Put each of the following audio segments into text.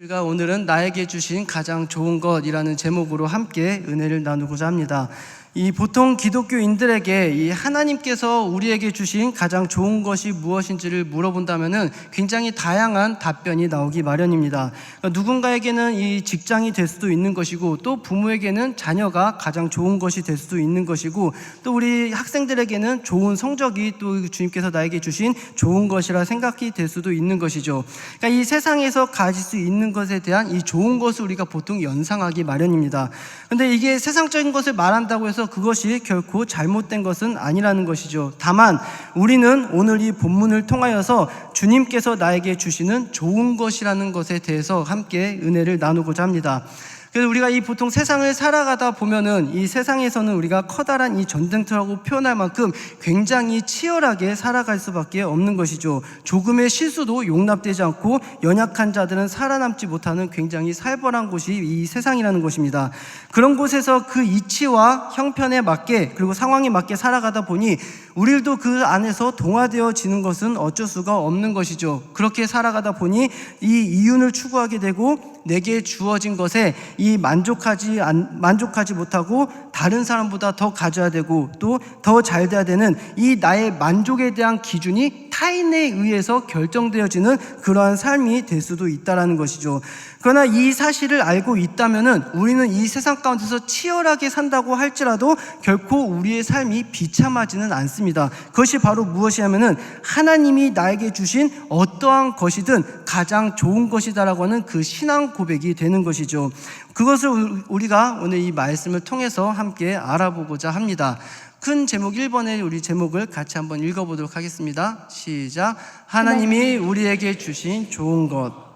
우리가 오늘은 나에게 주신 가장 좋은 것이라는 제목으로 함께 은혜를 나누고자 합니다. 이 보통 기독교인들에게 이 하나님께서 우리에게 주신 가장 좋은 것이 무엇인지를 물어본다면은 굉장히 다양한 답변이 나오기 마련입니다. 그러니까 누군가에게는 이 직장이 될 수도 있는 것이고, 또 부모에게는 자녀가 가장 좋은 것이 될 수도 있는 것이고, 또 우리 학생들에게는 좋은 성적이 또 주님께서 나에게 주신 좋은 것이라 생각이 될 수도 있는 것이죠. 그러니까 이 세상에서 가질 수 있는 것에 대한 이 좋은 것을 우리가 보통 연상하기 마련입니다. 근데 이게 세상적인 것을 말한다고 해서 그것이 결코 잘못된 것은 아니라는 것이죠. 다만 우리는 오늘 이 본문을 통하여서 주님께서 나에게 주시는 좋은 것이라는 것에 대해서 함께 은혜를 나누고자 합니다. 그래서 우리가 이 보통 세상을 살아가다 보면은 이 세상에서는 우리가 커다란 이 전쟁터라고 표현할 만큼 굉장히 치열하게 살아갈 수밖에 없는 것이죠. 조금의 실수도 용납되지 않고 연약한 자들은 살아남지 못하는 굉장히 살벌한 곳이 이 세상이라는 것입니다. 그런 곳에서 그 이치와 형편에 맞게, 그리고 상황에 맞게 살아가다 보니 우리도 그 안에서 동화되어지는 것은 어쩔 수가 없는 것이죠. 그렇게 살아가다 보니 이 이윤을 추구하게 되고, 내게 주어진 것에 이 만족하지 못하고 다른 사람보다 더 가져야 되고, 또 더 잘 돼야 되는 이 나의 만족에 대한 기준이 타인에 의해서 결정되어지는 그러한 삶이 될 수도 있다는 것이죠. 그러나 이 사실을 알고 있다면은 우리는 이 세상 가운데서 치열하게 산다고 할지라도 결코 우리의 삶이 비참하지는 않습니다. 그것이 바로 무엇이냐면은 하나님이 나에게 주신 어떠한 것이든 가장 좋은 것이다라고 하는 그 신앙 고백이 되는 것이죠. 그것을 우리가 오늘 이 말씀을 통해서 함께 알아보고자 합니다. 큰 제목 1번의 우리 제목을 같이 한번 읽어보도록 하겠습니다. 시작. 하나님이 우리에게 주신 좋은 것.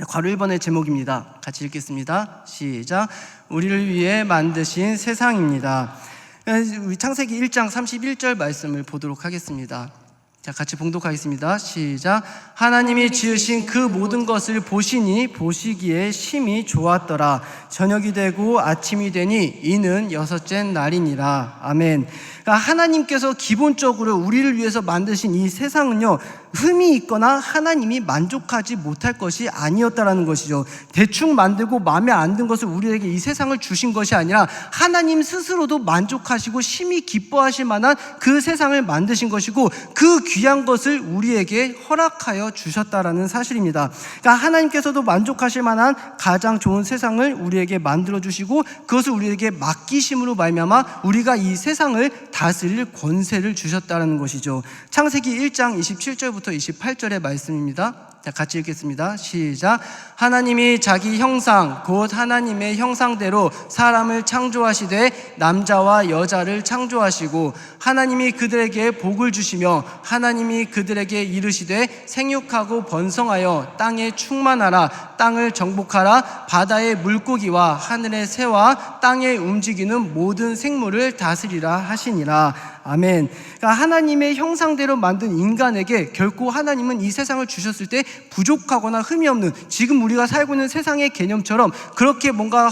괄호 1번의 제목입니다. 같이 읽겠습니다. 시작. 우리를 위해 만드신 세상입니다. 우리 창세기 1장 31절 말씀을 보도록 하겠습니다. 자, 같이 봉독하겠습니다. 시작. 하나님이 지으신 그 모든 것을 보시니 보시기에 심히 좋았더라. 저녁이 되고 아침이 되니 이는 여섯째 날이니라. 아멘. 그러니까 하나님께서 기본적으로 우리를 위해서 만드신 이 세상은요, 흠이 있거나 하나님이 만족하지 못할 것이 아니었다라는 것이죠. 대충 만들고 마음에 안 든 것을 우리에게 이 세상을 주신 것이 아니라 하나님 스스로도 만족하시고 심히 기뻐하실 만한 그 세상을 만드신 것이고, 그 귀한 것을 우리에게 허락하여 주셨다라는 사실입니다. 그러니까 하나님께서도 만족하실 만한 가장 좋은 세상을 우리에게 만들어 주시고, 그것을 우리에게 맡기심으로 말미암아 우리가 이 세상을 다스릴 권세를 주셨다는 것이죠. 창세기 1장 27절부터 28절의 말씀입니다. 자, 같이 읽겠습니다. 시작. 하나님이 자기 형상 곧 하나님의 형상대로 사람을 창조하시되 남자와 여자를 창조하시고, 하나님이 그들에게 복을 주시며 하나님이 그들에게 이르시되 생육하고 번성하여 땅에 충만하라. 땅을 정복하라. 바다의 물고기와 하늘의 새와 땅에 움직이는 모든 생물을 다스리라 하시니라. 아멘. 그러니까 하나님의 형상대로 만든 인간에게 결코 하나님은 이 세상을 주셨을 때 부족하거나 흠이 없는, 지금 우리가 살고 있는 세상의 개념처럼 그렇게 뭔가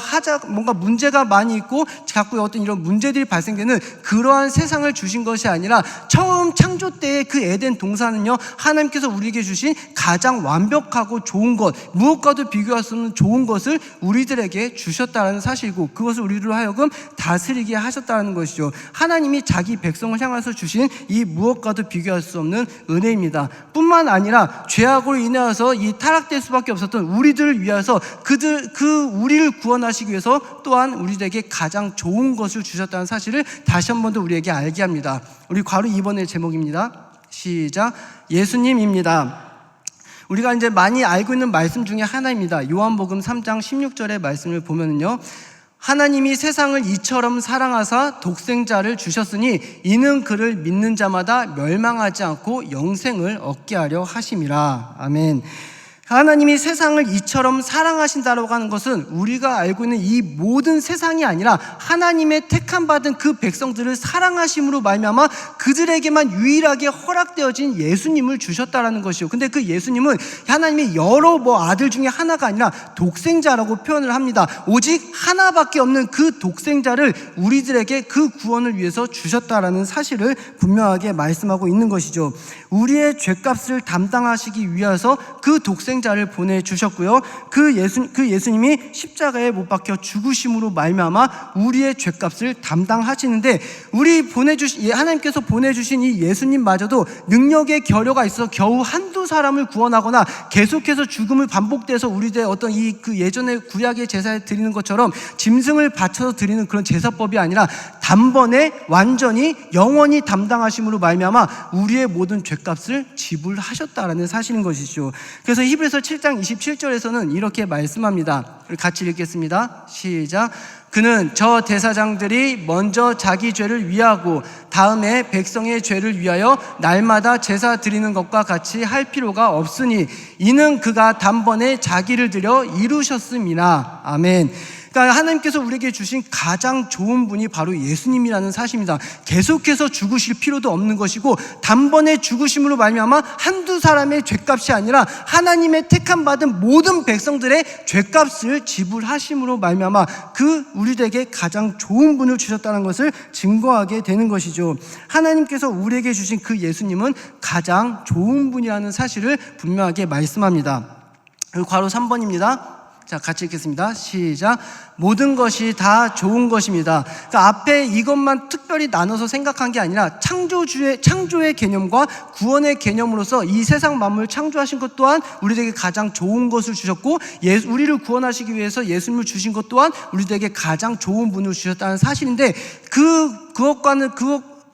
문제가 많이 있고 자꾸 어떤 이런 문제들이 발생되는 그러한 세상을 주신 것이 아니라, 처음 창조 때의 그 에덴 동산은요, 하나님께서 우리에게 주신 가장 완벽하고 좋은 것, 무엇과도 비교할 수 없는 좋은 것을 우리들에게 주셨다는 사실이고, 그것을 우리로 하여금 다스리게 하셨다는 것이죠. 하나님이 자기 백성을 향해서 주신 이 무엇과도 비교할 수 없는 은혜입니다. 뿐만 아니라 죄악으로 인하여서 이 타락될 수밖에 없었던 우리들을 위해서 우리를 구원하시기 위해서 또한 우리에게 가장 좋은 것을 주셨다는 사실을 다시 한 번 더 우리에게 알게 합니다. 우리 괄호 2번의 제목입니다. 시작. 예수님입니다. 우리가 이제 많이 알고 있는 말씀 중에 하나입니다. 요한복음 3장 16절의 말씀을 보면은요, 하나님이 세상을 이처럼 사랑하사 독생자를 주셨으니 이는 그를 믿는 자마다 멸망하지 않고 영생을 얻게 하려 하심이라. 아멘. 하나님이 세상을 이처럼 사랑하신다라고 하는 것은 우리가 알고 있는 이 모든 세상이 아니라 하나님의 택함 받은 그 백성들을 사랑하심으로 말미암아 그들에게만 유일하게 허락되어진 예수님을 주셨다라는 것이요. 근데 그 예수님은 하나님의 여러 아들 중에 하나가 아니라 독생자라고 표현을 합니다. 오직 하나밖에 없는 그 독생자를 우리들에게 그 구원을 위해서 주셨다라는 사실을 분명하게 말씀하고 있는 것이죠. 우리의 죄값을 담당하시기 위해서 그 독생 독생자를 보내주셨고요. 그 예수님이 십자가에 못 박혀 죽으심으로 말미암아 우리의 죄값을 담당하시는데, 하나님께서 보내주신 이 예수님마저도 능력의 결여가 있어서 겨우 한두 사람을 구원하거나 계속해서 죽음을 반복돼서 우리들의 어떤 그 예전에 구약의 제사에 드리는 것처럼 짐승을 바쳐서 드리는 그런 제사법이 아니라 단번에 완전히 영원히 담당하심으로 말미암아 우리의 모든 죄값을 지불하셨다라는 사실인 것이죠. 그래서 히브리서 7장 27절에서는 이렇게 말씀합니다. 같이 읽겠습니다. 시작. 그는 저 대사장들이 먼저 자기 죄를 위하고 다음에 백성의 죄를 위하여 날마다 제사 드리는 것과 같이 할 필요가 없으니 이는 그가 단번에 자기를 들여 이루셨음이라. 아멘. 그러니까 하나님께서 우리에게 주신 가장 좋은 분이 바로 예수님이라는 사실입니다. 계속해서 죽으실 필요도 없는 것이고, 단번에 죽으심으로 말미암아 한두 사람의 죄값이 아니라 하나님의 택함 받은 모든 백성들의 죄값을 지불하심으로 말미암아 우리에게 가장 좋은 분을 주셨다는 것을 증거하게 되는 것이죠. 하나님께서 우리에게 주신 그 예수님은 가장 좋은 분이라는 사실을 분명하게 말씀합니다. 괄호 3번입니다. 자, 같이 읽겠습니다. 시작. 모든 것이 다 좋은 것입니다. 그러니까 앞에 이것만 특별히 나눠서 생각한 게 아니라 창조의 개념과 구원의 개념으로서 이 세상 만물을 창조하신 것 또한 우리에게 가장 좋은 것을 주셨고, 우리를 구원하시기 위해서 예수님을 주신 것 또한 우리에게 가장 좋은 분을 주셨다는 사실인데,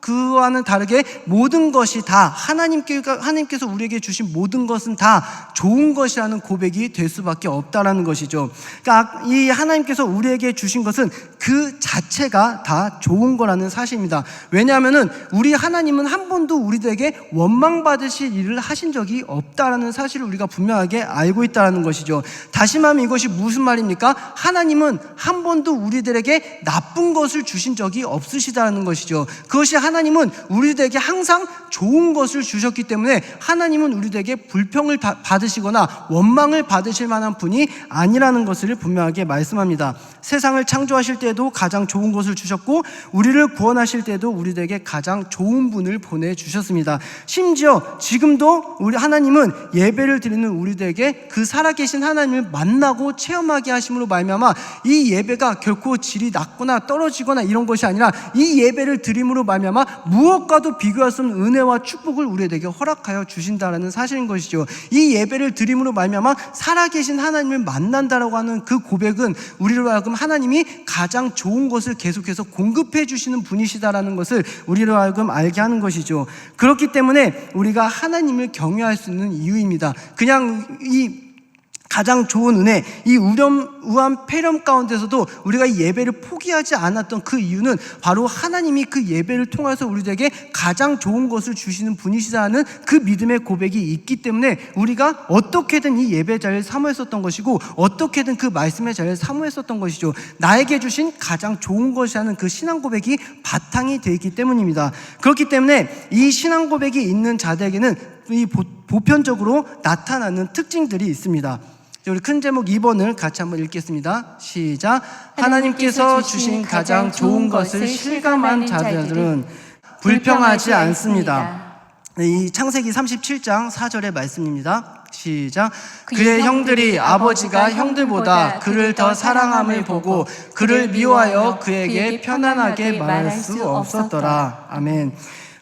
그와는 다르게 모든 것이 다 하나님께서 우리에게 주신 모든 것은 다 좋은 것이라는 고백이 될 수밖에 없다라는 것이죠. 그러니까 이 하나님께서 우리에게 주신 것은 그 자체가 다 좋은 거라는 사실입니다. 왜냐하면은 우리 하나님은 한 번도 우리들에게 원망받으실 일을 하신 적이 없다라는 사실을 우리가 분명하게 알고 있다는 것이죠. 다시 말하면 이것이 무슨 말입니까? 하나님은 한 번도 우리들에게 나쁜 것을 주신 적이 없으시다는 것이죠. 그것이 하나님은 우리들에게 항상 좋은 것을 주셨기 때문에 하나님은 우리들에게 불평을 받으시거나 원망을 받으실 만한 분이 아니라는 것을 분명하게 말씀합니다. 세상을 창조하실 때에도 가장 좋은 것을 주셨고, 우리를 구원하실 때에도 우리들에게 가장 좋은 분을 보내주셨습니다. 심지어 지금도 우리 하나님은 예배를 드리는 우리들에게 그 살아계신 하나님을 만나고 체험하게 하심으로 말미암아 이 예배가 결코 질이 낮거나 떨어지거나 이런 것이 아니라 이 예배를 드림으로 말미암아 무엇과도 비교할 수 없는 은혜와 축복을 우리에게 허락하여 주신다라는 사실인 것이죠. 이 예배를 드림으로 말미암아 살아계신 하나님을 만난다라고 하는 그 고백은 우리로 하여금 하나님이 가장 좋은 것을 계속해서 공급해 주시는 분이시다라는 것을 우리로 하여금 알게 하는 것이죠. 그렇기 때문에 우리가 하나님을 경외할 수 있는 이유입니다. 그냥 이 가장 좋은 은혜, 이 우한 폐렴 가운데서도 우리가 이 예배를 포기하지 않았던 그 이유는 바로 하나님이 그 예배를 통해서 우리에게 가장 좋은 것을 주시는 분이시다는 그 믿음의 고백이 있기 때문에 우리가 어떻게든 이 예배 자리를 사모했었던 것이고, 어떻게든 그 말씀의 자리를 사모했었던 것이죠. 나에게 주신 가장 좋은 것이라는 그 신앙 고백이 바탕이 되어 있기 때문입니다. 그렇기 때문에 이 신앙 고백이 있는 자들에게는 이 보편적으로 나타나는 특징들이 있습니다. 우리 큰 제목 2번을 같이 한번 읽겠습니다. 시작. 하나님께서 주신 가장 좋은 것을 실감한 자들은 불평하지 않습니다. 이 창세기 37장 4절의 말씀입니다. 시작. 그의 형들이 아버지가 형들보다 그를 더 사랑함을 보고 그를 미워하여 그에게 편안하게 말할 수 없었더라. 아멘.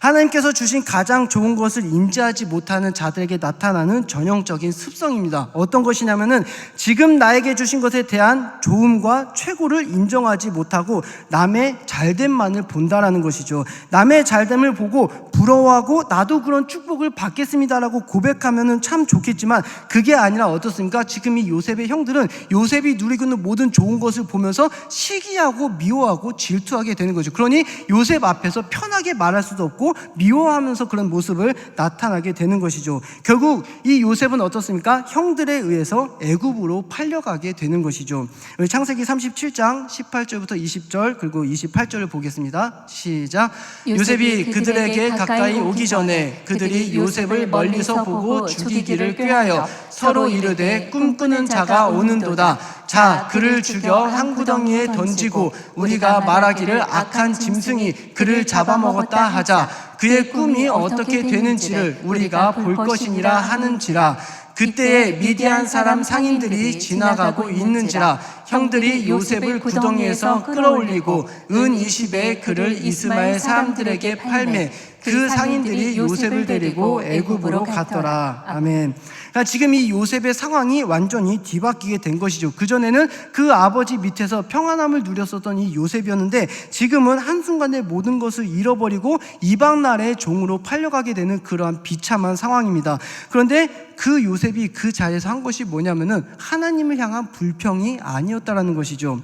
하나님께서 주신 가장 좋은 것을 인지하지 못하는 자들에게 나타나는 전형적인 습성입니다. 어떤 것이냐면은 지금 나에게 주신 것에 대한 좋음과 최고를 인정하지 못하고 남의 잘됨만을 본다라는 것이죠. 남의 잘됨을 보고 부러워하고 나도 그런 축복을 받겠습니다라고 고백하면은 참 좋겠지만 그게 아니라 어떻습니까? 지금 이 요셉의 형들은 요셉이 누리고 있는 모든 좋은 것을 보면서 시기하고 미워하고 질투하게 되는 거죠. 그러니 요셉 앞에서 편하게 말할 수도 없고 미워하면서 그런 모습을 나타나게 되는 것이죠. 결국 이 요셉은 어떻습니까? 형들에 의해서 애굽으로 팔려가게 되는 것이죠. 창세기 37장 18절부터 20절 그리고 28절을 보겠습니다. 시작. 요셉이 그들에게 가까이 오기 전에 그들이 요셉을 멀리서 보고 죽이기를 꾀하여 서로 이르되 꿈꾸는 자가 오는도다. 자, 그를 죽여 한 구덩이에 던지고 우리가 말하기를 악한 짐승이 그를 잡아먹었다 하자. 그의 꿈이 어떻게 되는지를 우리가 볼 것이니라 하는지라. 그때에 미디안 사람 상인들이 지나가고 있는지라 형들이 요셉을 구덩이에서 끌어올리고 은 20에 그를 이스마엘 사람들에게 팔매 그 상인들이 요셉을 데리고 애굽으로 갔더라. 아멘. 그러니까 지금 이 요셉의 상황이 완전히 뒤바뀌게 된 것이죠. 그전에는 그 아버지 밑에서 평안함을 누렸었던 이 요셉이었는데 지금은 한순간에 모든 것을 잃어버리고 이방 나라의 종으로 팔려가게 되는 그러한 비참한 상황입니다. 그런데 그 요셉이 그 자리에서 한 것이 뭐냐면은 하나님을 향한 불평이 아니었다라는 것이죠.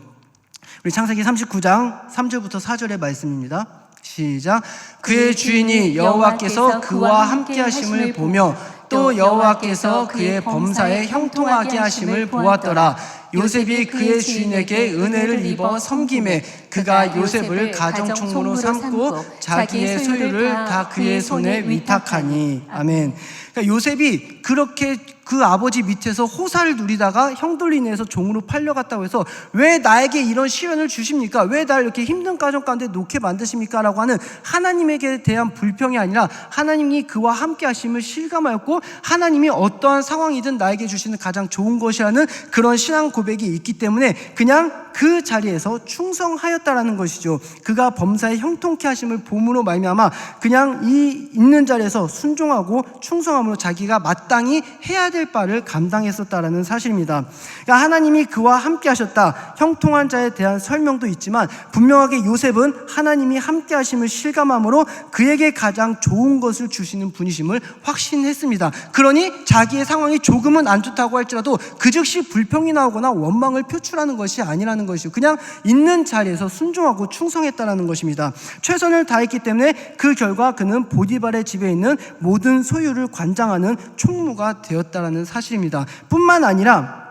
우리 창세기 39장 3절부터 4절의 말씀입니다. 시작. 그의 주인이 여호와께서 그와 함께 하심을 보며 또 여호와께서 그의 범사에 형통하게 하심을 보았더라. 요셉이 그의 주인에게 은혜를 입어 섬김에 그가 요셉을 가정총무로 삼고 자기의 소유를 다 그의 손에 위탁하니. 아멘. 그러니까 요셉이 그렇게 그 아버지 밑에서 호사를 누리다가 형들로 인해서 종으로 팔려갔다고 해서 왜 나에게 이런 시련을 주십니까? 왜 나를 이렇게 힘든 가정 가운데 놓게 만드십니까? 라고 하는 하나님에게 대한 불평이 아니라 하나님이 그와 함께 하심을 실감하였고 하나님이 어떠한 상황이든 나에게 주시는 가장 좋은 것이라는 그런 신앙 고백이 있기 때문에 그냥 그 자리에서 충성하였다라는 것이죠. 그가 범사에 형통케 하심을 봄으로 말미암아 그냥 이 있는 자리에서 순종하고 충성함으로 자기가 마땅히 해야 될 바를 감당했었다라는 사실입니다. 그러니까 하나님이 그와 함께 하셨다. 형통한 자에 대한 설명도 있지만 분명하게 요셉은 하나님이 함께 하심을 실감함으로 그에게 가장 좋은 것을 주시는 분이심을 확신했습니다. 그러니 자기의 상황이 조금은 안 좋다고 할지라도 그 즉시 불평이 나오거나 원망을 표출하는 것이 아니라는 것이죠. 그냥 있는 자리에서 순종하고 충성했다라는 것입니다. 최선을 다했기 때문에 그 결과 그는 보디발의 집에 있는 모든 소유를 관장하는 총무가 되었다라는 사실입니다. 뿐만 아니라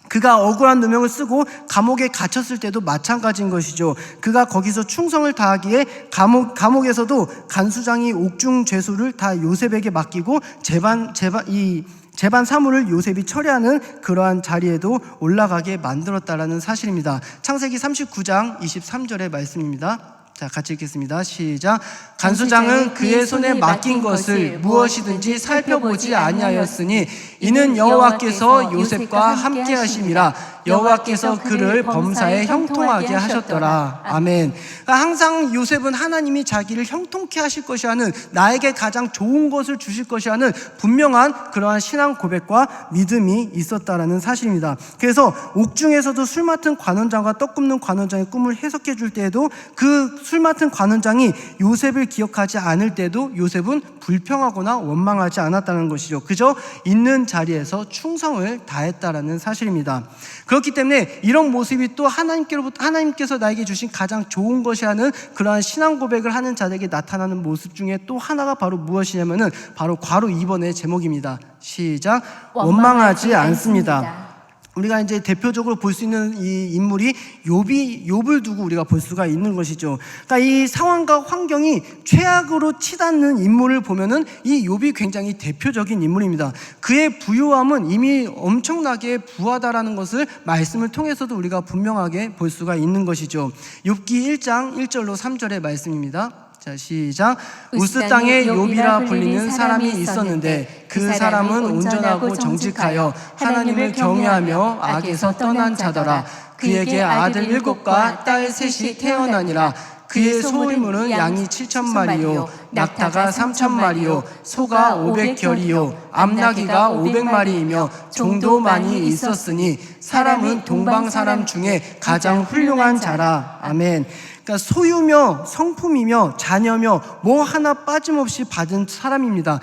그가 억울한 누명을 쓰고 감옥에 갇혔을 때도 마찬가지인 것이죠. 그가 거기서 충성을 다하기에 감옥에서도 간수장이 옥중 죄수를 다 요셉에게 맡기고 재반 사물을 요셉이 처리하는 그러한 자리에도 올라가게 만들었다라는 사실입니다. 창세기 39장 23절의 말씀입니다. 자, 같이 읽겠습니다. 시작. 간수장은 그의 손에 맡긴 것을 무엇이든지 살펴보지 아니하였으니 이는 여호와께서 요셉과 함께 하심이라. 여호와께서 그를 범사에 형통하게 하셨더라. 아멘. 항상 요셉은 하나님이 자기를 형통케 하실 것이라는, 나에게 가장 좋은 것을 주실 것이라는 분명한 그러한 신앙 고백과 믿음이 있었다라는 사실입니다. 그래서 옥중에서도 술 맡은 관원장과 떡 굽는 관원장의 꿈을 해석해 줄 때에도 그 술 맡은 관원장이 요셉을 기억하지 않을 때도 요셉은 불평하거나 원망하지 않았다는 것이죠. 그저 있는 자리에서 충성을 다했다라는 사실입니다. 그렇기 때문에 이런 모습이 또 하나님께서 나에게 주신 가장 좋은 것이라는 그러한 신앙 고백을 하는 자들에게 나타나는 모습 중에 또 하나가 바로 무엇이냐면은 바로 괄호 2번의 제목입니다. 시작. 원망하지 않습니다. 우리가 이제 대표적으로 볼 수 있는 이 인물이 욥을 두고 우리가 볼 수가 있는 것이죠. 그러니까 이 상황과 환경이 최악으로 치닫는 인물을 보면은 이 욥이 굉장히 대표적인 인물입니다. 그의 부유함은 이미 엄청나게 부하다라는 것을 말씀을 통해서도 우리가 분명하게 볼 수가 있는 것이죠. 욥기 1장 1절로 3절의 말씀입니다. 자, 시작. 우스 땅에 욥이라 불리는 사람이 있었는데 그 사람은 온전하고 정직하여 하나님을 경외하며 악에서 떠난 자더라. 그에게 아들 7과 딸 3이 태어나니라. 그의 소유물은 양이 7,000마리요 낙타가 3,000마리요 소가 500결이요 암나귀가 500마리이며 종도 많이 있었으니 사람은 동방 사람 중에 가장 훌륭한 자라. 아멘. 그러니까 소유며 성품이며 자녀며 뭐 하나 빠짐없이 받은 사람입니다.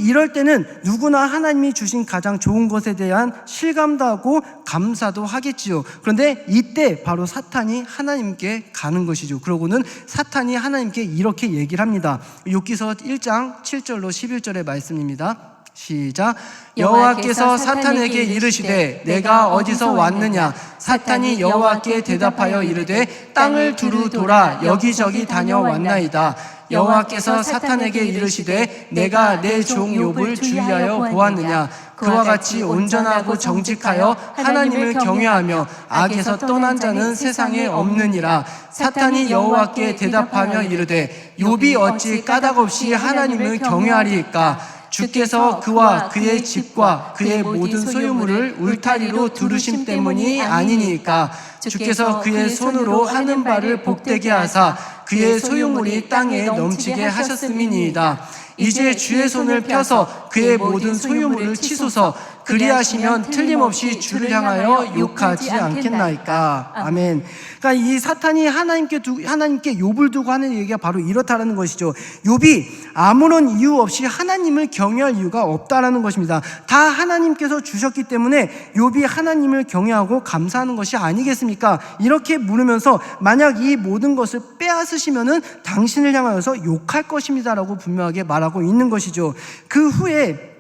이럴 때는 누구나 하나님이 주신 가장 좋은 것에 대한 실감도 하고 감사도 하겠지요. 그런데 이때 바로 사탄이 하나님께 가는 것이죠. 그러고는 사탄이 하나님께 이렇게 얘기를 합니다. 욥기서 1장 7절로 11절의 말씀입니다. 시작. 여호와께서 사탄에게 이르시되 내가 어디서 왔느냐. 사탄이 여호와께 대답하여 이르되 땅을 두루 돌아 여기저기 다녀왔나이다. 여호와께서 사탄에게 이르시되 내가 내 종 욥을 주의하여 보았느냐. 그와 같이 온전하고 정직하여 하나님을 경외하며 악에서 떠난 자는 세상에 없느니라. 사탄이 여호와께 대답하며 이르되 욥이 어찌 까닭없이 하나님을 경외하리이까. 주께서 그와 그의 집과 그의 모든 소유물을 울타리로 두르심 때문이 아니니까. 주께서 그의 손으로 하는 바를 복되게 하사 그의 소유물이 땅에 넘치게 하셨음이니이다. 이제 주의 손을 펴서 그의 모든 소유물을 치소서. 그리하시면 틀림없이 주를 향하여 욕하지 않겠나이까. 아멘. 그러니까 이 사탄이 하나님께 욥을 두고 하는 얘기가 바로 이렇다라는 것이죠. 욥이 아무런 이유 없이 하나님을 경외할 이유가 없다라는 것입니다. 다 하나님께서 주셨기 때문에 욥이 하나님을 경외하고 감사하는 것이 아니겠습니까? 이렇게 물으면서 만약 이 모든 것을 빼앗으시면은 당신을 향하여서 욕할 것입니다라고 분명하게 말하고 있는 것이죠. 그 후에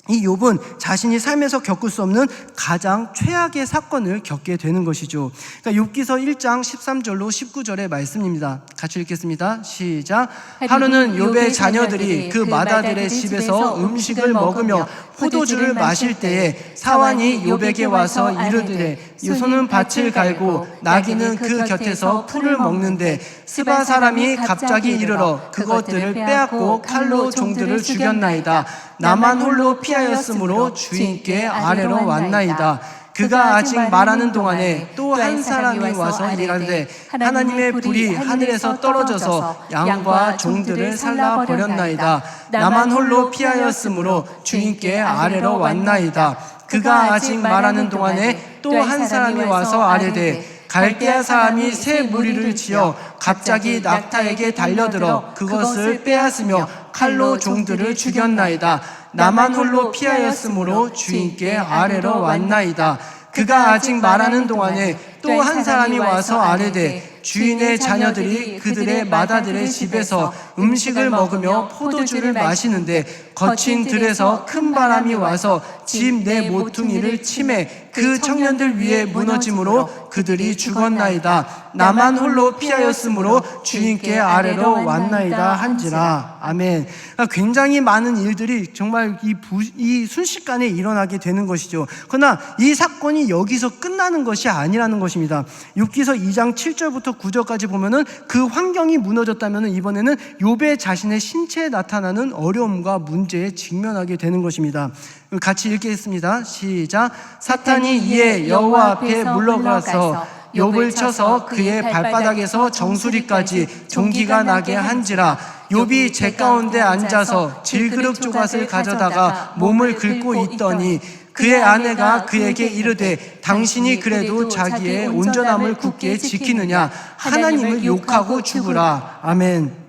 이 욥은 자신이 삶에서 겪을 수 없는 가장 최악의 사건을 겪게 되는 것이죠. 그러니까 욥기서 1장 13절로 19절의 말씀입니다. 같이 읽겠습니다. 시작. 하루는 욥의 자녀들이 그 맏아들의 집에서 음식을 먹으며 포도주를 마실 때에 사환이 욥에게 와서 이르되 소는 밭을 갈고 나귀는 그 곁에서 풀을 먹는데 스바 사람이 갑자기 이르러 그것들을 빼앗고 칼로 종들을 죽였나이다. 나만 홀로 피하였으므로 주인께 아래로 왔나이다. 그가 아직 말하는 동안에 또 한 사람이 와서 이르되 하나님의 불이 하늘에서 떨어져서 양과 종들을 살라 버렸나이다. 나만 홀로 피하였으므로 주인께 아래로 왔나이다. 그가 아직 말하는 동안에 또 한 사람이 와서 아뢰되 갈대아 사람이 새 무리를 지어 갑자기 낙타에게 달려들어 그것을 빼앗으며 칼로 종들을 죽였나이다. 나만 홀로 피하였으므로 주인께 아래로 왔나이다. 그가 아직 말하는 동안에 또 한 사람이 와서 아뢰되 주인의 자녀들이 그들의 맏아들의 집에서 음식을 먹으며 포도주를 마시는데 거친 들에서 큰 바람이 와서 집 내 모퉁이를 치매 그 청년들 위에 무너짐으로 그들이 죽었나이다. 나만 홀로 피하였으므로 주인께 아래로 왔나이다 한지라. 아멘. 굉장히 많은 일들이 정말 이 순식간에 일어나게 되는 것이죠. 그러나 이 사건이 여기서 끝나는 것이 아니라는 것입니다. 욥기서 2장 7절부터 9절까지 보면은 그 환경이 무너졌다면은 이번에는 욥의 자신의 신체에 나타나는 어려움과 문제에 직면하게 되는 것입니다. 같이 읽겠습니다. 시작. 사탄이 이에 여호와 앞에 물러가서 욥을 쳐서 그의 발바닥에서 정수리까지 종기가 나게 한지라. 욥이 제 가운데 앉아서 질그릇 조각을 가져다가 몸을 긁고 있더니 그의 아내가 그에게 이르되 당신이 그래도 자기의 온전함을 굳게 지키느냐. 하나님을 욕하고 죽으라. 아멘.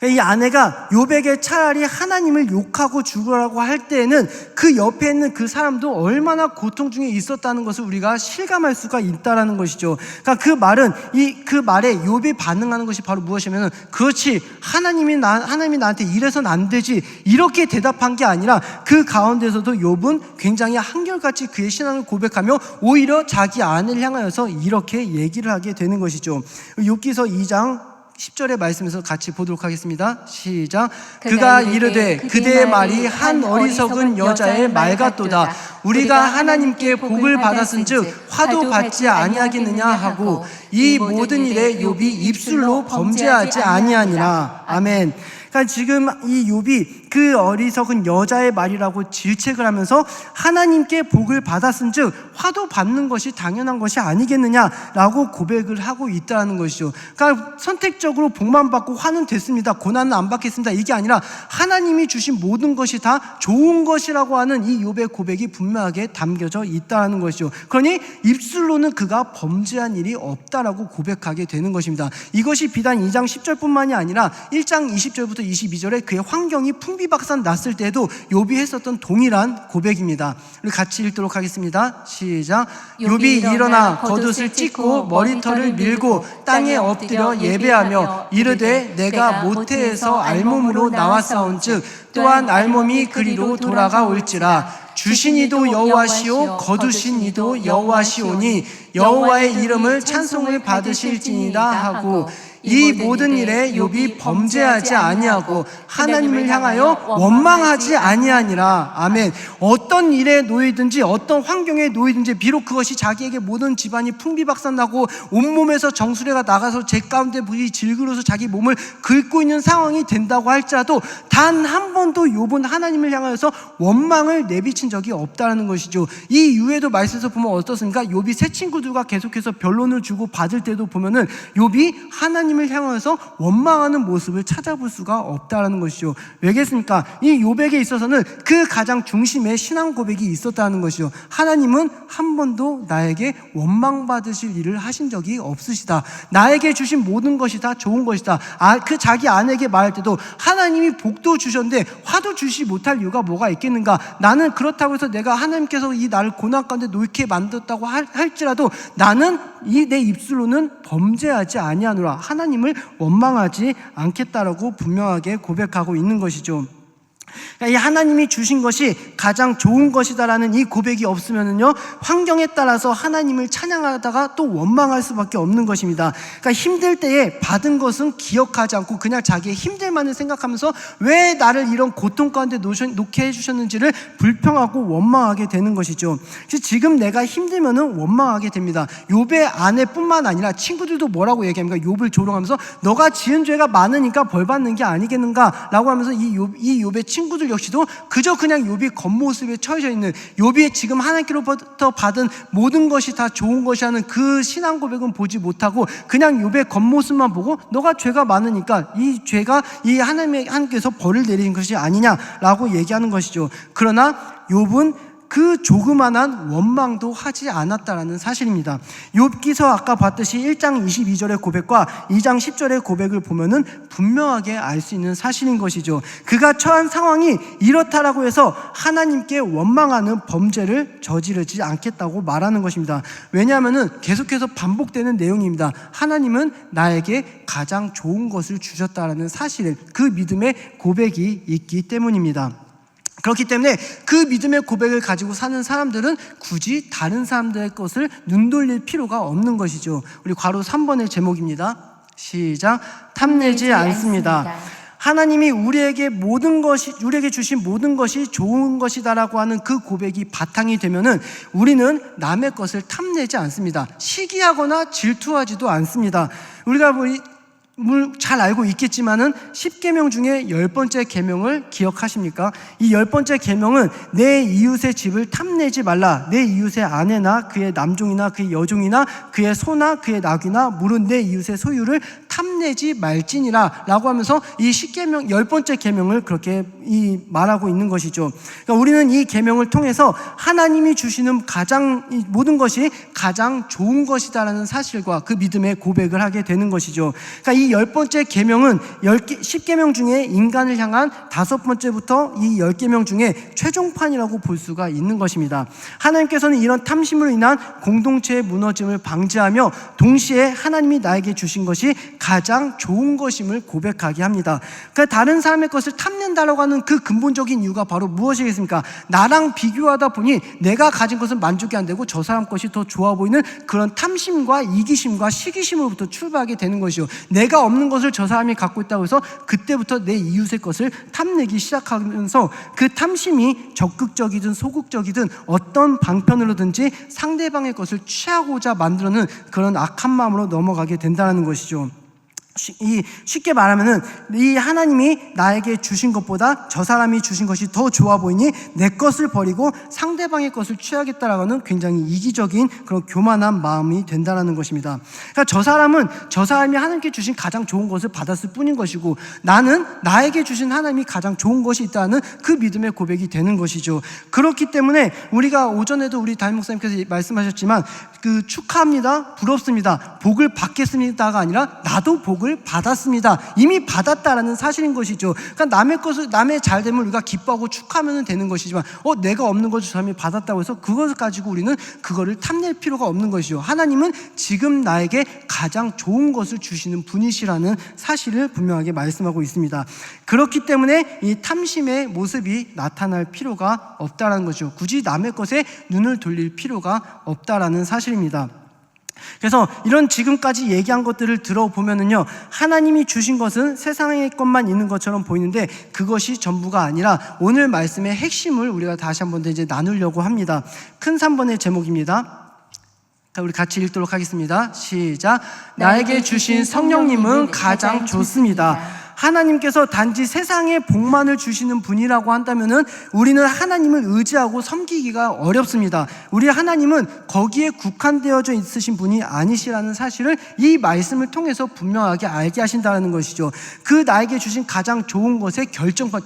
이 아내가 욥에게 차라리 하나님을 욕하고 죽으라고 할 때에는 그 옆에 있는 그 사람도 얼마나 고통 중에 있었다는 것을 우리가 실감할 수가 있다라는 것이죠. 그러니까 그 말에 욥이 반응하는 것이 바로 무엇이냐면 그렇지 하나님이 나한테 이래서는 안 되지 이렇게 대답한 게 아니라 그 가운데서도 욥은 굉장히 한결같이 그의 신앙을 고백하며 오히려 자기 아내를 향하여서 이렇게 얘기를 하게 되는 것이죠. 욥기서 2장 10절의 말씀에서 같이 보도록 하겠습니다. 시작. 그가 이르되 그대의 말이 한 어리석은 여자의 말 같도다. 우리가 하나님께 복을 받았은즉 화도 받지 아니하겠느냐 하고 이 모든 일에 욥이 입술로 범죄하지 아니하니라. 아멘. 그러니까 지금 이 욥이 그 어리석은 여자의 말이라고 질책을 하면서 하나님께 복을 받았은즉 화도 받는 것이 당연한 것이 아니겠느냐라고 고백을 하고 있다는 것이죠. 그러니까 선택적으로 복만 받고 화는 됐습니다. 고난은 안 받겠습니다. 이게 아니라 하나님이 주신 모든 것이 다 좋은 것이라고 하는 이 욥의 고백이 분명하게 담겨져 있다는 것이죠. 그러니 입술로는 그가 범죄한 일이 없다라고 고백하게 되는 것입니다. 이것이 비단 2장 10절뿐만이 아니라 1장 20절부터 22절에 그의 환경이 풍비박산 났을 때도 욥이 했었던 동일한 고백입니다. 우리 같이 읽도록 하겠습니다. 시작. 욥이 일어나 겉옷을 찢고 머리털을 밀고 땅에 엎드려 예배하며 이르되 내가 모태에서 알몸으로 나왔사온즉 또한 알몸이 그리로 돌아가 올지라. 주신 이도 여호와시오 거두신 이도 여호와시오니 여호와의 이름을 찬송을 받으실지니라 하고 이 모든 일에 욥이 범죄하지 아니하고 하나님을 향하여 원망하지 아니하니라. 아멘. 어떤 일에 놓이든지 어떤 환경에 놓이든지 비록 그것이 자기에게 모든 집안이 풍비박산나고 온몸에서 정수리가 나가서 제 가운데 불이 질그러서 자기 몸을 긁고 있는 상황이 된다고 할지라도 단 한 번도 욥은 하나님을 향하여서 원망을 내비친 적이 없다는 것이죠. 이 이후에도 말씀에서 보면 어떻습니까? 욥이 새 친구들과 계속해서 변론을 주고 받을 때도 보면은 욥이 하나님을 향하여서 원망하는 모습을 찾아볼 수가 없다는 것이죠. 왜겠습니까? 이 욥에게 있어서는 그 가장 중심에 신앙 고백이 있었다는 것이죠. 하나님은 한 번도 나에게 원망받으실 일을 하신 적이 없으시다. 나에게 주신 모든 것이 다 좋은 것이다. 그 자기 아내에게 말할 때도 하나님이 복도 주셨는데 화도 주시 못할 이유가 뭐가 있겠는가? 나는 그렇다고 해서 내가 하나님께서 이 나를 고난 가운데 놓게 만들었다고 할지라도 나는 내 입술로는 범죄하지 아니하노라. 하나님을 원망하지 않겠다라고 분명하게 고백하고 있는 것이죠. 이 하나님이 주신 것이 가장 좋은 것이다라는 이 고백이 없으면은요, 환경에 따라서 하나님을 찬양하다가 또 원망할 수밖에 없는 것입니다. 그러니까 힘들 때에 받은 것은 기억하지 않고 그냥 자기의 힘들만을 생각하면서 왜 나를 이런 고통 가운데 놓게 해주셨는지를 불평하고 원망하게 되는 것이죠. 그래서 지금 내가 힘들면은 원망하게 됩니다. 욥의 아내뿐만 아니라 친구들도 뭐라고 얘기합니까? 욥을 조롱하면서 너가 지은 죄가 많으니까 벌 받는 게 아니겠는가라고 하면서 이 욥의 친구들 역시도 그저 그냥 욥이 겉모습에 처해져 있는, 욥이 지금 하나님께로부터 받은 모든 것이 다 좋은 것이라는 그 신앙 고백은 보지 못하고 그냥 욥의 겉모습만 보고 너가 죄가 많으니까 이 죄가 이 하나님께서 벌을 내리신 것이 아니냐라고 얘기하는 것이죠. 그러나 욥은 그 조그만한 원망도 하지 않았다라는 사실입니다. 욥기서 아까 봤듯이 1장 22절의 고백과 2장 10절의 고백을 보면은 분명하게 알 수 있는 사실인 것이죠. 그가 처한 상황이 이렇다라고 해서 하나님께 원망하는 범죄를 저지르지 않겠다고 말하는 것입니다. 왜냐하면은 계속해서 반복되는 내용입니다. 하나님은 나에게 가장 좋은 것을 주셨다라는 사실을, 그 믿음의 고백이 있기 때문입니다. 그렇기 때문에 그 믿음의 고백을 가지고 사는 사람들은 굳이 다른 사람들의 것을 눈돌릴 필요가 없는 것이죠. 우리 괄호 3번의 제목입니다. 시작. 탐내지 않습니다. 하나님이 우리에게 주신 모든 것이 좋은 것이다라고 하는 그 고백이 바탕이 되면은 우리는 남의 것을 탐내지 않습니다. 시기하거나 질투하지도 않습니다. 우리가 잘 알고 있겠지만은 10계명 중에 10번째 계명을 기억하십니까? 이 10번째 계명은 내 이웃의 집을 탐내지 말라. 내 이웃의 아내나 그의 남종이나 그의 여종이나 그의 소나 그의 낙이나 물은 내 이웃의 소유를 탐내지 말지니라 라고 하면서 이 10계명 10번째 계명을 그렇게 말하고 있는 것이죠. 그러니까 우리는 이 계명을 통해서 하나님이 주시는 모든 것이 가장 좋은 것이다라는 사실과 그 믿음의 고백을 하게 되는 것이죠. 그러니까 이 10번째 계명은 10계명 중에 인간을 향한 5번째부터 이 10계명 중에 최종판이라고 볼 수가 있는 것입니다. 하나님께서는 이런 탐심으로 인한 공동체의 무너짐을 방지하며 동시에 하나님이 나에게 주신 것이 가장 좋은 것임을 고백하게 합니다. 그러니까 다른 사람의 것을 탐낸다라고 하는 그 근본적인 이유가 바로 무엇이겠습니까? 나랑 비교하다 보니 내가 가진 것은 만족이 안 되고 저 사람 것이 더 좋아 보이는 그런 탐심과 이기심과 시기심으로부터 출발하게 되는 것이죠. 내가 없는 것을 저 사람이 갖고 있다고 해서 그때부터 내 이웃의 것을 탐내기 시작하면서 그 탐심이 적극적이든 소극적이든 어떤 방편으로든지 상대방의 것을 취하고자 만들어는 그런 악한 마음으로 넘어가게 된다는 것이죠. 쉽게 말하면은 이 하나님이 나에게 주신 것보다 저 사람이 주신 것이 더 좋아 보이니 내 것을 버리고 상대방의 것을 취하겠다라고 하는 굉장히 이기적인 그런 교만한 마음이 된다는 것입니다. 그러니까 저 사람이 하나님께 주신 가장 좋은 것을 받았을 뿐인 것이고 나는 나에게 주신 하나님이 가장 좋은 것이 있다는 그 믿음의 고백이 되는 것이죠. 그렇기 때문에 우리가 오전에도 우리 담임 목사님께서 말씀하셨지만 그 축하합니다, 부럽습니다, 복을 받겠습니다가 아니라 나도 복을 받았습니다. 이미 받았다라는 사실인 것이죠. 그러니까 남의 잘됨을 우리가 기뻐하고 축하하면 되는 것이지만 내가 없는 것을 저 사람이 받았다고 해서 그것을 가지고 우리는 그거를 탐낼 필요가 없는 것이죠. 하나님은 지금 나에게 가장 좋은 것을 주시는 분이시라는 사실을 분명하게 말씀하고 있습니다. 그렇기 때문에 이 탐심의 모습이 나타날 필요가 없다라는 것이죠. 굳이 남의 것에 눈을 돌릴 필요가 없다라는 사실입니다. 그래서 이런 지금까지 얘기한 것들을 들어보면은요, 하나님이 주신 것은 세상의 것만 있는 것처럼 보이는데 그것이 전부가 아니라 오늘 말씀의 핵심을 우리가 다시 한번 더 이제 나누려고 합니다. 큰 3번의 제목입니다. 우리 같이 읽도록 하겠습니다. 시작. 나에게 주신 성령님은 가장 좋습니다. 하나님께서 단지 세상에 복만을 주시는 분이라고 한다면은 우리는 하나님을 의지하고 섬기기가 어렵습니다. 우리 하나님은 거기에 국한되어져 있으신 분이 아니시라는 사실을 이 말씀을 통해서 분명하게 알게 하신다는 것이죠. 그 나에게 주신 가장 좋은 것의 결정판,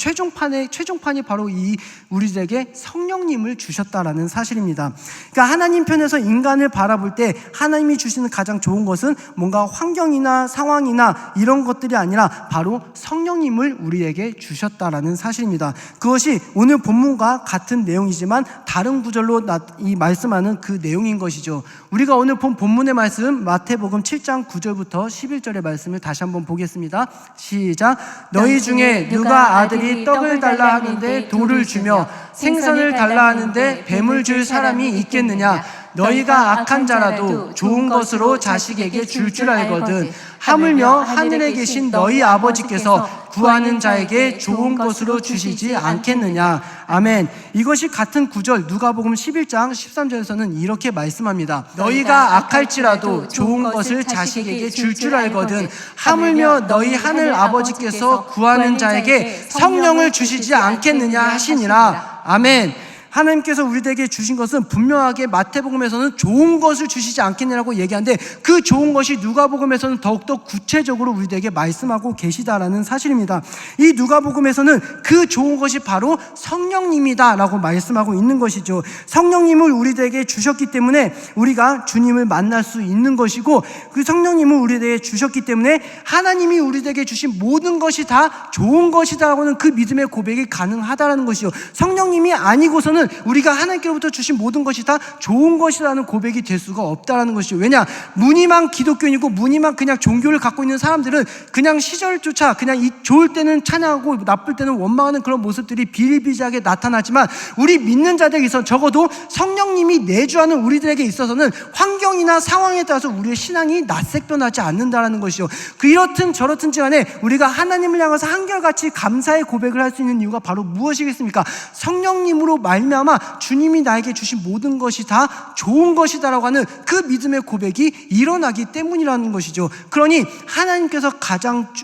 최종판이 바로 이 우리들에게 성령님을 주셨다라는 사실입니다. 그러니까 하나님 편에서 인간을 바라볼 때 하나님이 주시는 가장 좋은 것은 뭔가 환경이나 상황이나 이런 것들이 아니라 바로 성령님을 우리에게 주셨다라는 사실입니다. 그것이 오늘 본문과 같은 내용이지만 다른 구절로 이 말씀하는 그 내용인 것이죠. 우리가 오늘 본 본문의 말씀 마태복음 7장 9절부터 11절의 말씀을 다시 한번 보겠습니다. 시작. 너희 중에 누가 아들이 떡을 달라 하는데 돌을 주며 생선을 달라 하는데 뱀을 줄 사람이 있겠느냐? 너희가 악한 자라도 좋은 것으로 자식에게 줄 알거든. 하물며 하늘에 계신 너희 아버지께서 구하는 자에게 좋은 것으로 주시지 않겠느냐. 아멘. 이것이 같은 구절 누가복음 11장 13절에서는 이렇게 말씀합니다. 너희가 악할지라도 좋은 것을 자식에게 줄 알거든. 하물며 너희 하늘 아버지께서 구하는 자에게 성령을 주시지 않겠느냐 하시니라. 아멘. 하나님께서 우리에게 주신 것은 분명하게 마태복음에서는 좋은 것을 주시지 않겠느냐고 얘기하는데 그 좋은 것이 누가복음에서는 더욱더 구체적으로 우리에게 말씀하고 계시다라는 사실입니다. 이 누가복음에서는 그 좋은 것이 바로 성령님이다라고 말씀하고 있는 것이죠. 성령님을 우리에게 주셨기 때문에 우리가 주님을 만날 수 있는 것이고 그 성령님을 우리에게 주셨기 때문에 하나님이 우리에게 주신 모든 것이 다 좋은 것이다라고는 그 믿음의 고백이 가능하다라는 것이죠. 성령님이 아니고서는 우리가 하나님께로부터 주신 모든 것이 다 좋은 것이라는 고백이 될 수가 없다라는 것이죠. 왜냐? 무늬만 기독교인이고 무늬만 그냥 종교를 갖고 있는 사람들은 그냥 시절조차 그냥 이 좋을 때는 찬양하고 나쁠 때는 원망하는 그런 모습들이 비일비재하게 나타나지만 우리 믿는 자들에게 있어서 적어도 성령님이 내주하는 우리들에게 있어서는 환경이나 상황에 따라서 우리의 신앙이 낯색변하지 않는다라는 것이죠. 그 이렇든 저렇든지 간에 우리가 하나님을 향해서 한결같이 감사의 고백을 할 수 있는 이유가 바로 무엇이겠습니까? 성령님으로 말미암아 주님이 나에게 주신 모든 것이 다 좋은 것이다라고 하는 그 믿음의 고백이 일어나기 때문이라는 것이죠. 그러니 하나님께서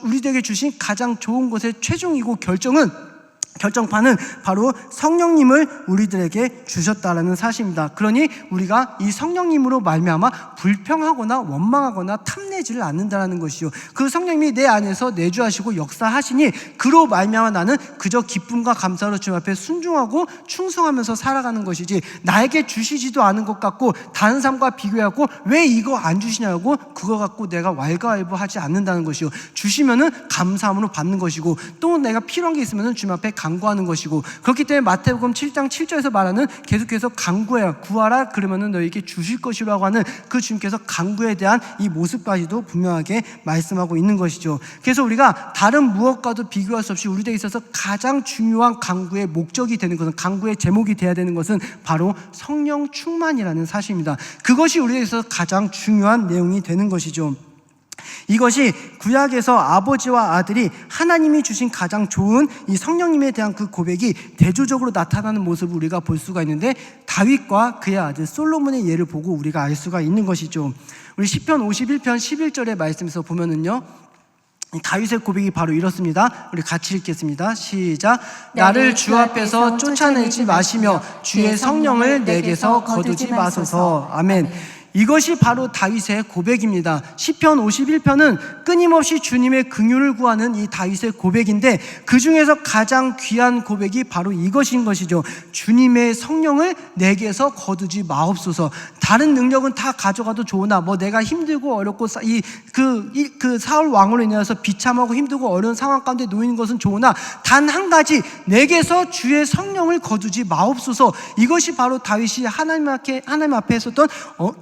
우리에게 주신 가장 좋은 것의 최종이고 결정판은 바로 성령님을 우리들에게 주셨다라는 사실입니다. 그러니 우리가 이 성령님으로 말미암아 불평하거나 원망하거나 탐내지를 않는다라는 것이죠. 그 성령님이 내 안에서 내주하시고 역사하시니 그로 말미암아 나는 그저 기쁨과 감사로 주님 앞에 순종하고 충성하면서 살아가는 것이지 나에게 주시지도 않은 것 같고 다른 사람과 비교하고 왜 이거 안 주시냐고 그거 갖고 내가 왈가왈부하지 않는다는 것이요. 주시면은 감사함으로 받는 것이고 또 내가 필요한 게 있으면은 주님 앞에 간구하는 것이고 그렇기 때문에 마태복음 7장 7절에서 말하는 계속해서 간구해라 구하라 그러면은 너에게 주실 것이라고 하는 그 주님께서 간구에 대한 이 모습까지도 분명하게 말씀하고 있는 것이죠. 그래서 우리가 다른 무엇과도 비교할 수 없이 우리에게 있어서 가장 중요한 간구의 목적이 되는 것은 간구의 제목이 되어야 되는 것은 바로 성령 충만이라는 사실입니다. 그것이 우리에게 있어서 가장 중요한 내용이 되는 것이죠. 이것이 구약에서 아버지와 아들이 하나님이 주신 가장 좋은 이 성령님에 대한 그 고백이 대조적으로 나타나는 모습을 우리가 볼 수가 있는데 다윗과 그의 아들 솔로몬의 예를 보고 우리가 알 수가 있는 것이죠. 우리 시편 51편 11절의 말씀에서 보면은요 다윗의 고백이 바로 이렇습니다. 우리 같이 읽겠습니다. 시작. 나를 주 앞에서 쫓아내지 마시며 주의 성령을 내게서 거두지 마소서. 아멘. 이것이 바로 다윗의 고백입니다. 시편 51편은 끊임없이 주님의 긍휼을 구하는 이 다윗의 고백인데 그 중에서 가장 귀한 고백이 바로 이것인 것이죠. 주님의 성령을 내게서 거두지 마옵소서. 다른 능력은 다 가져가도 좋으나 내가 힘들고 어렵고 그 사울 왕으로 인해서 비참하고 힘들고 어려운 상황 가운데 놓이는 것은 좋으나 단 한 가지 내게서 주의 성령을 거두지 마옵소서. 이것이 바로 다윗이 하나님 앞에 했었던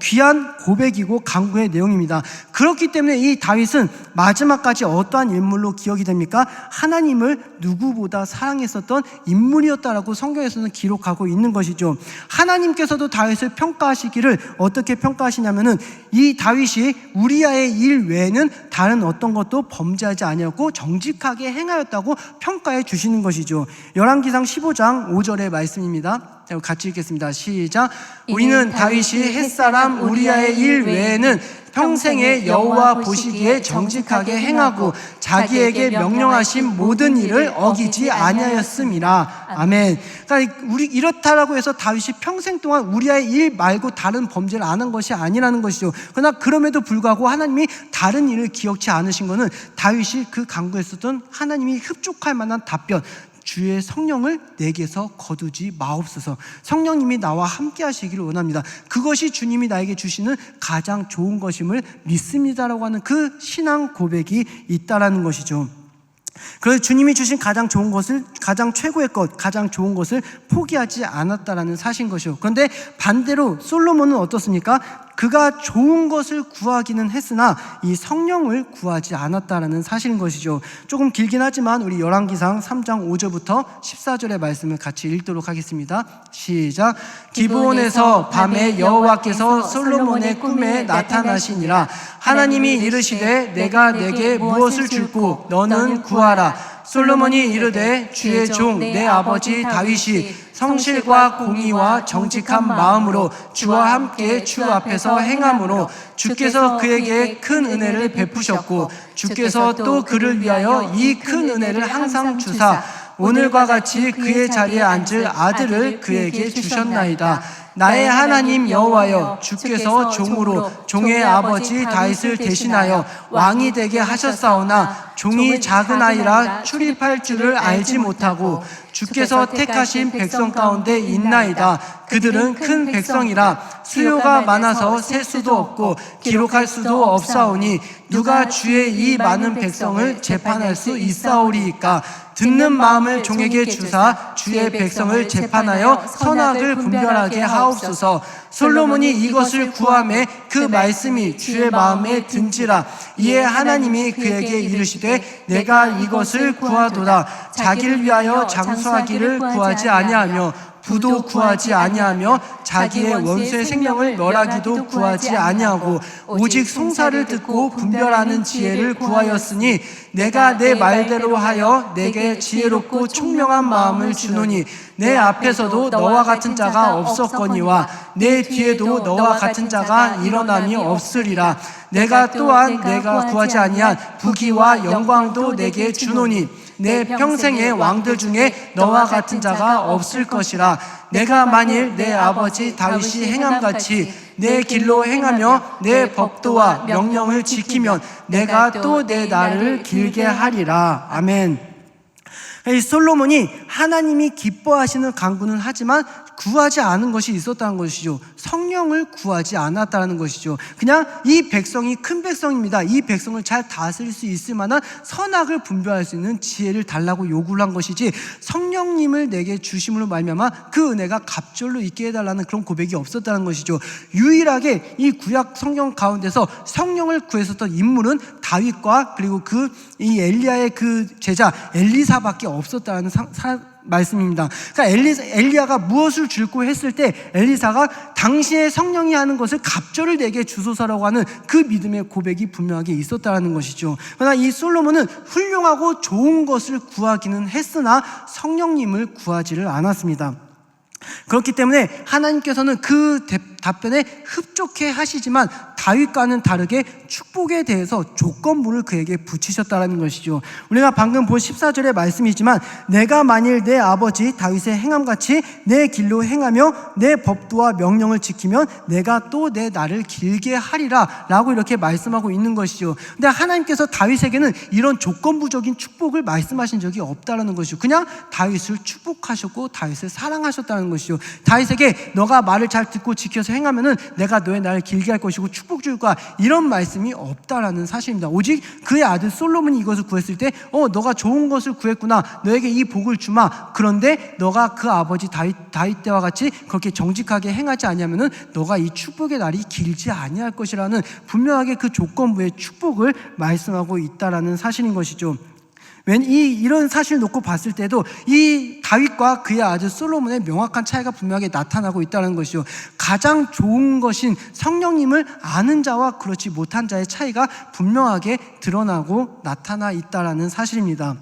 귀한 귀한 고백이고 간구의 내용입니다. 그렇기 때문에 이 다윗은 마지막까지 어떠한 인물로 기억이 됩니까? 하나님을 누구보다 사랑했었던 인물이었다라고 성경에서는 기록하고 있는 것이죠. 하나님께서도 다윗을 평가하시기를 어떻게 평가하시냐면은 이 다윗이 우리아의 일 외에는 다른 어떤 것도 범죄하지 아니었고 정직하게 행하였다고 평가해 주시는 것이죠. 열왕기상 15장 5절의 말씀입니다. 같이 읽겠습니다. 시작. 이는 다윗이 햇사람 우리아의 일 외에는 평생에 여호와 보시기에 정직하게 행하고 자기에게 명령하신 모든 일을 어기지 아니하였음이라. 아멘. 그러니까 이렇다라고 해서 다윗이 평생 동안 우리아의 일 말고 다른 범죄를 안 한 것이 아니라는 것이죠. 그러나 그럼에도 불구하고 하나님이 다른 일을 기억치 않으신 것은 다윗이 그 간구했었던 하나님이 흡족할 만한 답변, 주의 성령을 내게서 거두지 마옵소서. 성령님이 나와 함께 하시기를 원합니다. 그것이 주님이 나에게 주시는 가장 좋은 것임을 믿습니다라고 하는 그 신앙 고백이 있다라는 것이죠. 그래서 주님이 주신 가장 좋은 것을, 가장 최고의 것, 가장 좋은 것을 포기하지 않았다라는 사실인 것이요. 그런데 반대로 솔로몬은 어떻습니까? 그가 좋은 것을 구하기는 했으나 이 성령을 구하지 않았다라는 사실인 것이죠. 조금 길긴 하지만 우리 열왕기상 3장 5절부터 14절의 말씀을 같이 읽도록 하겠습니다. 시작. 기브온에서 밤에 여호와께서 솔로몬의 꿈에 나타나시니라. 하나님이 이르시되 내가 내게 무엇을 줄고 너는 구하라. 솔로몬이 이르되 주의 종 내 아버지 다윗이 성실과 공의와 정직한 마음으로 주와 함께 주 앞에서 행함으로 주께서 그에게 큰 은혜를 베푸셨고 주께서 또 그를 위하여 이 큰 은혜를 항상 주사 오늘과 같이 그의 자리에 앉을 아들을 그에게 주셨나이다. 나의 하나님 여호와여, 주께서 종으로 종의 아버지 다윗을 대신하여 왕이 되게 하셨사오나 종이 작은 아이라 출입할 줄을 알지 못하고 주께서 택하신 백성 가운데 있나이다. 그들은 큰 백성이라 수요가 많아서 셀 수도 없고 기록할 수도 없사오니 누가 주의 이 많은 백성을 재판할 수 있사오리이까. 듣는 마음을 종에게 주사 주의 백성을 재판하여 선악을 분별하게 하옵소서. 솔로몬이 이것을 구하매 그 말씀이 주의 마음에 든지라. 이에 하나님이 그에게 이르시되 내가 이것을 구하도다. 자기를 위하여 장수하기를 구하지 아니하며 부도 구하지 아니하며 자기의 원수의 생명을 멸하기도 구하지 아니하고 오직 송사를 듣고 분별하는 지혜를 구하였으니 내가 내 말대로 하여 내게 지혜롭고 총명한 마음을 주노니 내 앞에서도 너와 같은 자가 없었거니와 내 뒤에도 너와 같은 자가 일어남이 없으리라. 내가 또한 내가 구하지 아니한 부귀와 영광도 내게 주노니 내 평생의 왕들 중에 너와 같은 자가 없을 것이라. 내가 만일 내 아버지 다윗이 행함같이 내 길로 행하며 내 법도와 명령을 지키면 내가 또 내 날을 길게 하리라. 아멘. 이 솔로몬이 하나님이 기뻐하시는 간구는 하지만 구하지 않은 것이 있었다는 것이죠. 성령을 구하지 않았다는 것이죠. 그냥 이 백성이 큰 백성입니다. 이 백성을 잘 다스릴 수 있을 만한 선악을 분별할 수 있는 지혜를 달라고 요구를 한 것이지 성령님을 내게 주심으로 말미암아 그 은혜가 갑절로 있게 해달라는 그런 고백이 없었다는 것이죠. 유일하게 이 구약 성경 가운데서 성령을 구했었던 인물은 다윗과 그리고 이 엘리야의 그 제자 엘리사밖에 없었다는 말씀입니다. 그러니까 엘리야가 무엇을 줄고 했을 때 엘리사가 당신의 성령이 하는 것을 갑절을 내게 주소서라고 하는 그 믿음의 고백이 분명하게 있었다는 것이죠. 그러나 이 솔로몬은 훌륭하고 좋은 것을 구하기는 했으나 성령님을 구하지를 않았습니다. 그렇기 때문에 하나님께서는 그 답변에 흡족해 하시지만 다윗과는 다르게 축복에 대해서 조건부를 그에게 붙이셨다는 것이죠. 우리가 방금 본 14절의 말씀이지만 내가 만일 내 아버지 다윗의 행함같이 내 길로 행하며 내 법도와 명령을 지키면 내가 또 내 날을 길게 하리라 라고 이렇게 말씀하고 있는 것이죠. 근데 하나님께서 다윗에게는 이런 조건부적인 축복을 말씀하신 적이 없다는 것이죠. 그냥 다윗을 축복하셨고 다윗을 사랑하셨다는 것이죠. 다윗에게 너가 말을 잘 듣고 지켜서 행하면은 내가 너의 날을 길게 할 것이고 축복 줄 거야, 이런 말씀이 없다라는 사실입니다. 오직 그의 아들 솔로몬이 이것을 구했을 때 너가 좋은 것을 구했구나, 너에게 이 복을 주마. 그런데 너가 그 아버지 다윗 때와 같이 그렇게 정직하게 행하지 아니하면은 너가 이 축복의 날이 길지 아니할 것이라는 분명하게 그 조건부의 축복을 말씀하고 있다라는 사실인 것이죠. 이런 사실을 놓고 봤을 때도 이 다윗과 그의 아들 솔로몬의 명확한 차이가 분명하게 나타나고 있다는 것이죠. 가장 좋은 것인 성령님을 아는 자와 그렇지 못한 자의 차이가 분명하게 드러나고 나타나 있다는 사실입니다.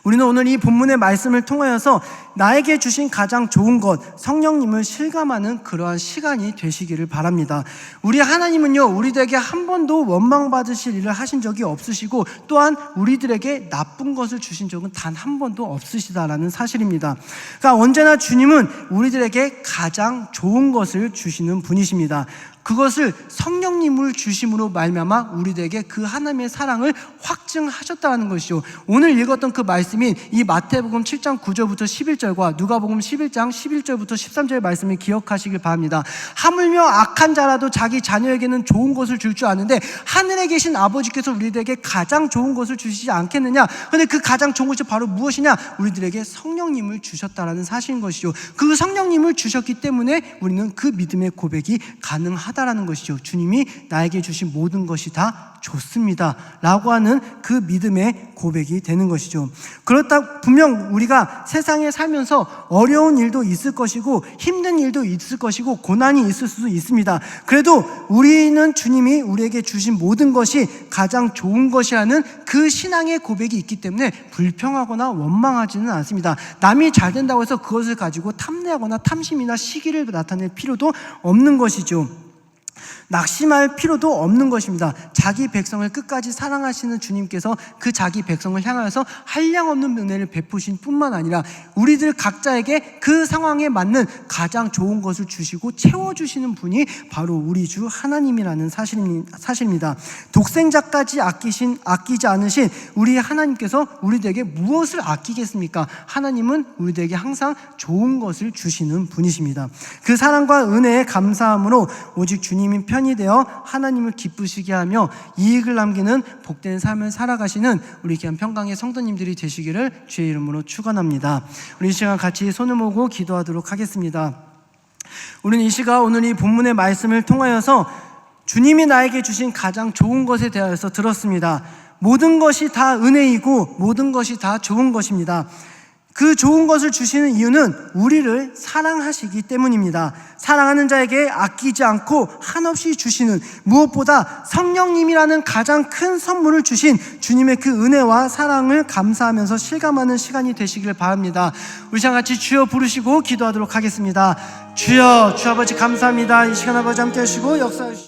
우리는 오늘 이 본문의 말씀을 통하여서 나에게 주신 가장 좋은 것, 성령님을 실감하는 그러한 시간이 되시기를 바랍니다. 우리 하나님은요, 우리들에게 한 번도 원망받으실 일을 하신 적이 없으시고, 또한 우리들에게 나쁜 것을 주신 적은 단 한 번도 없으시다라는 사실입니다. 그러니까 언제나 주님은 우리들에게 가장 좋은 것을 주시는 분이십니다. 그것을 성령님을 주심으로 말미암아 우리들에게 그 하나님의 사랑을 확증하셨다는 것이죠. 오늘 읽었던 그 말씀인 이 마태복음 7장 9절부터 11절과 누가복음 11장 11절부터 13절의 말씀을 기억하시길 바랍니다. 하물며 악한 자라도 자기 자녀에게는 좋은 것을 줄 줄 아는데 하늘에 계신 아버지께서 우리들에게 가장 좋은 것을 주시지 않겠느냐. 그런데 그 가장 좋은 것이 바로 무엇이냐? 우리들에게 성령님을 주셨다라는 사실인 것이죠. 그 성령님을 주셨기 때문에 우리는 그 믿음의 고백이 가능하다라는 것이죠. 주님이 나에게 주신 모든 것이 다 좋습니다 라고 하는 그 믿음의 고백이 되는 것이죠. 그렇다 분명 우리가 세상에 살면서 어려운 일도 있을 것이고 힘든 일도 있을 것이고 고난이 있을 수도 있습니다. 그래도 우리는 주님이 우리에게 주신 모든 것이 가장 좋은 것이라는 그 신앙의 고백이 있기 때문에 불평하거나 원망하지는 않습니다. 남이 잘 된다고 해서 그것을 가지고 탐내하거나 탐심이나 시기를 나타낼 필요도 없는 것이죠. 낙심할 필요도 없는 것입니다. 자기 백성을 끝까지 사랑하시는 주님께서 그 자기 백성을 향하여서 한량없는 은혜를 베푸신 뿐만 아니라 우리들 각자에게 그 상황에 맞는 가장 좋은 것을 주시고 채워주시는 분이 바로 우리 주 하나님이라는 사실입니다. 독생자까지 아끼지 않으신 우리 하나님께서 우리들에게 무엇을 아끼겠습니까? 하나님은 우리들에게 항상 좋은 것을 주시는 분이십니다. 그 사랑과 은혜에 감사함으로 오직 주님이 편이 되어 하나님을 기쁘시게 하며 이익을 남기는 복된 삶을 살아가시는 우리 귀한 평강의 성도님들이 되시기를 주의 이름으로 축원합니다. 우리 이 시간 같이 손을 모으고 기도하도록 하겠습니다. 우리는 이 시간 오늘 이 본문의 말씀을 통하여서 주님이 나에게 주신 가장 좋은 것에 대하여서 들었습니다. 모든 것이 다 은혜이고 모든 것이 다 좋은 것입니다. 그 좋은 것을 주시는 이유는 우리를 사랑하시기 때문입니다. 사랑하는 자에게 아끼지 않고 한없이 주시는, 무엇보다 성령님이라는 가장 큰 선물을 주신 주님의 그 은혜와 사랑을 감사하면서 실감하는 시간이 되시길 바랍니다. 우리 시간 같이 주여 부르시고 기도하도록 하겠습니다. 주여, 주 아버지 감사합니다. 이 시간 아버지 함께 하시고 역사하시고